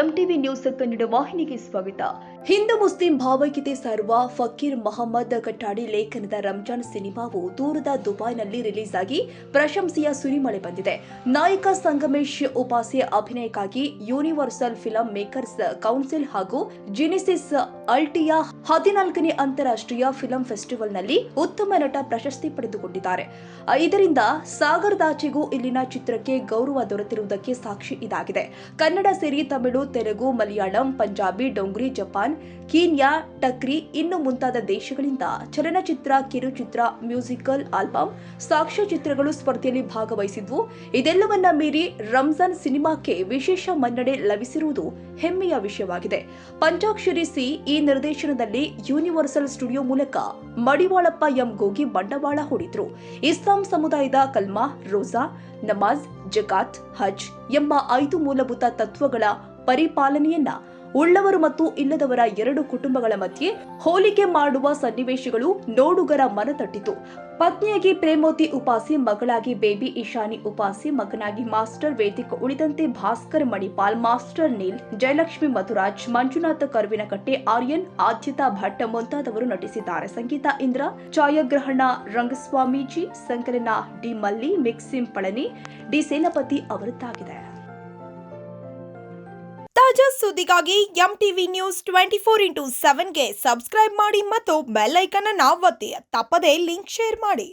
MTV news Kannada ವಾಹಿನಿಗೆ ಸ್ವಾಗತ. Hindu Muslim ಭಾವೈಕ್ಯತೆ ಸಾರುವ ಫಕೀರ್ ಮೊಹಮ್ಮದ್ ಕಟ್ಟಾಡಿ ಲೇಖನದ ರಂಜಾನ್ ಸಿನಿಮಾವು ದೂರದ ದುಬೈನಲ್ಲಿ ರಿಲೀಸ್ ಆಗಿ ಪ್ರಶಂಸೆಯ ಸುರಿಮಳೆ ಬಂದಿದೆ. ನಾಯಕ ಸಂಗಮೇಶ್ ಉಪಾಸೆ ಅಭಿನಯಕ್ಕಾಗಿ ಯೂನಿವರ್ಸಲ್ ಫಿಲ್ಮ್ ಮೇಕರ್ಸ್ ಕೌನ್ಸಿಲ್ ಹಾಗೂ ಜಿನಿಸಿಸ್ ಅಲ್ಟಿಯಾ 14ನೇ ಅಂತಾರಾಷ್ಟ್ರೀಯ ಫಿಲ್ಮ್ ಫೆಸ್ಟಿವಲ್ನಲ್ಲಿ ಉತ್ತಮ ನಟ ಪ್ರಶಸ್ತಿ ಪಡೆದುಕೊಂಡಿದ್ದಾರೆ. ಇದರಿಂದ ಸಾಗರದಾಚೆಗೂ ಇಲ್ಲಿನ ಚಿತ್ರಕ್ಕೆ ಗೌರವ ದೊರೆತಿರುವುದಕ್ಕೆ ಸಾಕ್ಷಿ ಇದಾಗಿದೆ. ಕನ್ನಡ ಸೇರಿ ತಮಿಳು, ತೆಲುಗು, ಮಲಯಾಳಂ, ಪಂಜಾಬಿ, ಡೊಂಗ್ರಿ, ಜಪಾನ್, ಕೀನ್ಯಾ, ಟಕ್ರಿ ಇನ್ನು ಮುಂತಾದ ದೇಶಗಳಿಂದ ಚಲನಚಿತ್ರ, ಕಿರುಚಿತ್ರ, ಮ್ಯೂಸಿಕಲ್ ಆಲ್ಬಂ, ಸಾಕ್ಷ್ಯಚಿತ್ರಗಳು ಸ್ಪರ್ಧೆಯಲ್ಲಿ ಭಾಗವಹಿಸಿದ್ವು. ಇದೆಲ್ಲವನ್ನ ಮೀರಿ ರಂಜಾನ್ ಸಿನಿಮಾಕ್ಕೆ ವಿಶೇಷ ಮನ್ನಣೆ ಲಭಿಸಿರುವುದು ಹೆಮ್ಮೆಯ ವಿಷಯವಾಗಿದೆ. ಪಂಚಾಕ್ಷರಿ ಸಿ ಈ ನಿರ್ದೇಶನದಲ್ಲಿ ಯೂನಿವರ್ಸಲ್ ಸ್ಟುಡಿಯೋ ಮೂಲಕ ಮಡಿವಾಳಪ್ಪ ಎಂ ಗೋಗಿ ಬಂಡವಾಳ ಹೂಡಿದ್ರು. ಇಸ್ಲಾಂ ಸಮುದಾಯದ ಕಲ್ಮಾ, ರೋಜಾ, ನಮಾಜ್, ಜಕಾತ್, ಹಜ್ ಎಂಬ 5 ಮೂಲಭೂತ ತತ್ವಗಳ ಪರಿಪಾಲನೆಯನ್ನ ಉಳ್ಳವರು ಮತ್ತು ಇಲ್ಲದವರ 2 ಕುಟುಂಬಗಳ ಮಧ್ಯೆ ಹೋಲಿಕೆ ಮಾಡುವ ಸನ್ನಿವೇಶಗಳು ನೋಡುಗರ ಮನ ತಟ್ಟಿತು. ಪತ್ನಿಯಾಗಿ ಪ್ರೇಮೋತಿ ಉಪಾಸಿ, ಮಗಳಾಗಿ ಬೇಬಿ ಇಶಾನಿ ಉಪಾಸಿ, ಮಗನಾಗಿ ಮಾಸ್ಟರ್ ವೇದಿಕ್, ಉಳಿದಂತೆ ಭಾಸ್ಕರ್ ಮಣಿಪಾಲ್, ಮಾಸ್ಟರ್ ನೀಲ್, ಜಯಲಕ್ಷ್ಮಿ ಮಧುರಾಜ್, ಮಂಜುನಾಥ ಕರ್ವಿನಕಟ್ಟೆ, ಆರ್ಯನ್, ಆದ್ಯತಾ ಭಟ್ ಮುಂತಾದವರು ನಟಿಸಿದ್ದಾರೆ. ಸಂಗೀತ ಇಂದ್ರ, ಛಾಯಾಗ್ರಹಣ ರಂಗಸ್ವಾಮೀಜಿ, ಸಂಕಲನ ಡಿ ಮಲ್ಲಿ, ಮಿಕ್ಸಿಂಗ್ ಪಳನಿ ಡಿ ಸೇನಾಪತಿ ಅವರದ್ದಾಗಿದೆ. ತಾಜಾ ಸುದ್ದಿಗಾಗಿ ಎಂಟಿವಿ ನ್ಯೂಸ್ 24x7ಗೆ ಸಬ್ಸ್ಕ್ರೈಬ್ ಮಾಡಿ ಮತ್ತು ಬೆಲ್ ಐಕಾನ್ ಅನ್ನು ಒತ್ತಿ. ತಪ್ಪದೇ ಲಿಂಕ್ ಶೇರ್ ಮಾಡಿ.